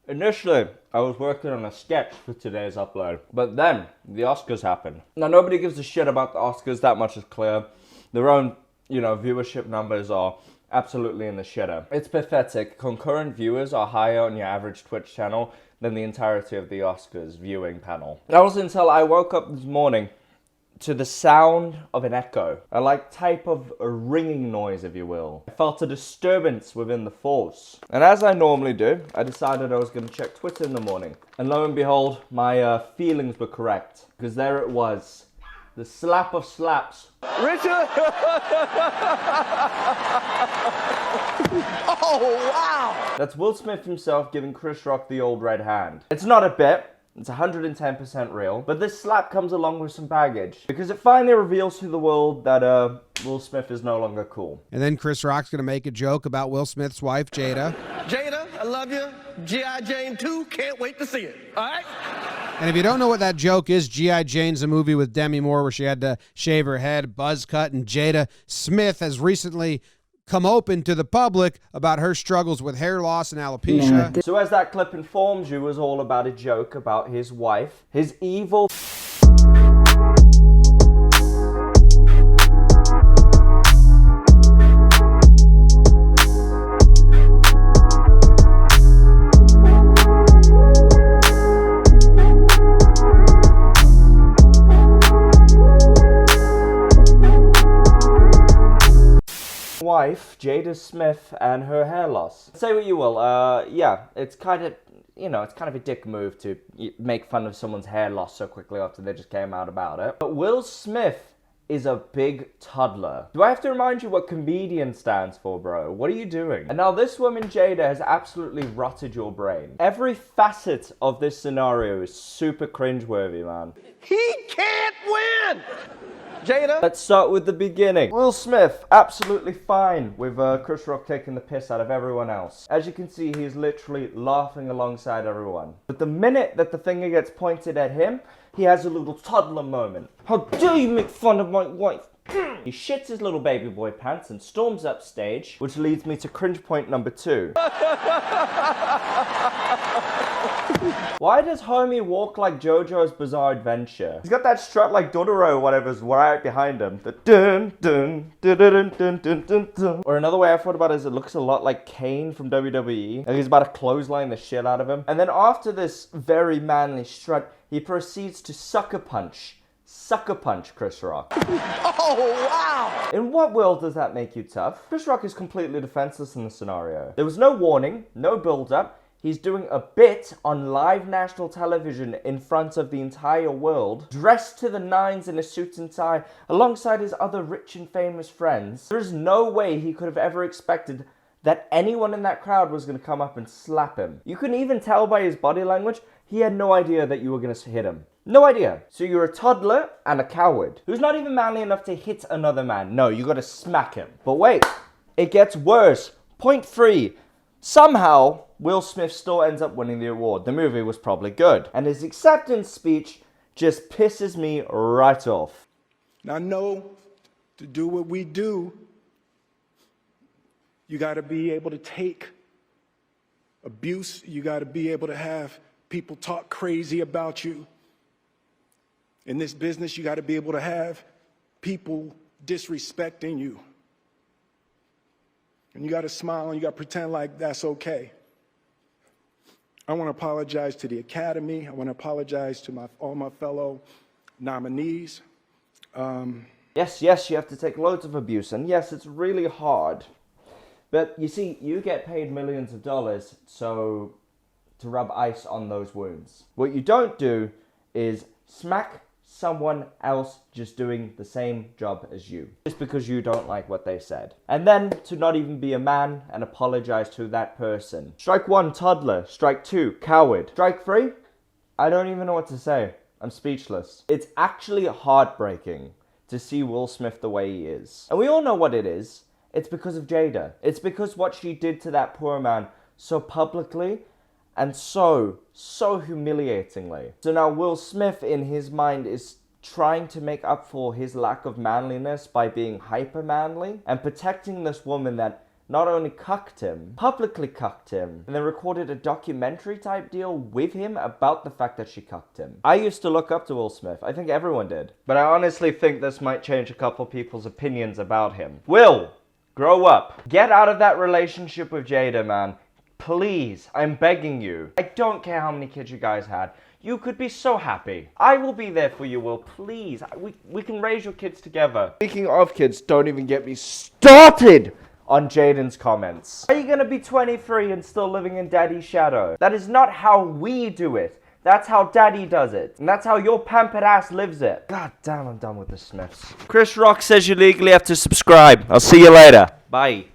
Initially, I was working on a sketch for today's upload, but then the Oscars happened. Now, nobody gives a shit about the Oscars, that much is clear. Their own, viewership numbers are absolutely in the shitter. It's pathetic. Concurrent viewers are higher on your average Twitch channel than the entirety of the Oscars viewing panel. That was until I woke up this morning to the sound of an echo, a type of a ringing noise, if you will. I felt a disturbance within the force. And as I normally do, I decided I was going to check Twitter in the morning. And lo and behold, my feelings were correct. Because there it was. The slap of slaps. Richard! Oh, wow! That's Will Smith himself giving Chris Rock the old red hand. It's not a bit. It's 110% real, but this slap comes along with some baggage because it finally reveals to the world that Will Smith is no longer cool. And then Chris Rock's going to make a joke about Will Smith's wife, Jada. Jada, I love you. G.I. Jane 2, can't wait to see it. All right? And if you don't know what that joke is, G.I. Jane's a movie with Demi Moore where she had to shave her head, buzz cut, and Jada Smith has recently come open to the public about her struggles with hair loss and alopecia. So as that clip informs you, it was all about a joke about his wife, his evil wife, Jada Smith, and her hair loss. Say what you will, yeah, it's kind of a dick move to make fun of someone's hair loss so quickly after they just came out about it. But Will Smith is a big toddler. Do I have to remind you what comedian stands for, bro? What are you doing? And now this woman, Jada, has absolutely rotted your brain. Every facet of this scenario is super cringeworthy, man. He can't win! Jada? Let's start with the beginning. Will Smith, absolutely fine with Chris Rock taking the piss out of everyone else. As you can see, he's literally laughing alongside everyone. But the minute that the finger gets pointed at him, he has a little toddler moment. How dare you make fun of my wife? He shits his little baby boy pants and storms upstage, which leads me to cringe point number 2. Why does homie walk like JoJo's Bizarre Adventure? He's got that strut like Dodoro, whatever's right behind him. The dun dun dun dun dun dun dun dun. Or another way I thought about it is it looks a lot like Kane from WWE. Like he's about to clothesline the shit out of him. And then after this very manly strut, he proceeds to sucker punch Chris Rock. Oh, wow! In what world does that make you tough? Chris Rock is completely defenseless in the scenario. There was no warning, no build-up. He's doing a bit on live national television in front of the entire world, dressed to the nines in a suit and tie, alongside his other rich and famous friends. There is no way he could have ever expected that anyone in that crowd was going to come up and slap him. You can even tell by his body language, he had no idea that you were going to hit him. No idea. So you're a toddler and a coward who's not even manly enough to hit another man. No, you gotta smack him. But wait, it gets worse. Point 3. Somehow, Will Smith still ends up winning the award. The movie was probably good. And his acceptance speech just pisses me right off. Now, know to do what we do, you gotta be able to take abuse. You gotta be able to have people talk crazy about you. In this business, you got to be able to have people disrespecting you. And you got to smile and you got to pretend like that's okay. I want to apologize to the Academy. I want to apologize to all my fellow nominees. Yes, you have to take loads of abuse. And yes, it's really hard. But you see, you get paid millions of dollars to rub ice on those wounds. What you don't do is smack someone else just doing the same job as you, just because you don't like what they said. And then to not even be a man and apologize to that person. Strike 1, toddler. Strike 2, coward. Strike 3, I don't even know what to say. I'm speechless. It's actually heartbreaking to see Will Smith the way he is. And we all know what it is. It's because of Jada. It's because what she did to that poor man so publicly and so humiliatingly. So now Will Smith, in his mind, is trying to make up for his lack of manliness by being hyper manly and protecting this woman that not only cucked him, publicly cucked him, and then recorded a documentary type deal with him about the fact that she cucked him. I used to look up to Will Smith. I think everyone did. But I honestly think this might change a couple people's opinions about him. Will, grow up. Get out of that relationship with Jada, man. Please, I'm begging you. I don't care how many kids you guys had. You could be so happy. I will be there for you, Will. Please. We can raise your kids together. Speaking of kids, don't even get me started on Jaden's comments. Are you gonna be 23 and still living in daddy's shadow? That is not how we do it. That's how daddy does it. And that's how your pampered ass lives it. God damn, I'm done with the Smiths. Chris Rock says you legally have to subscribe. I'll see you later. Bye.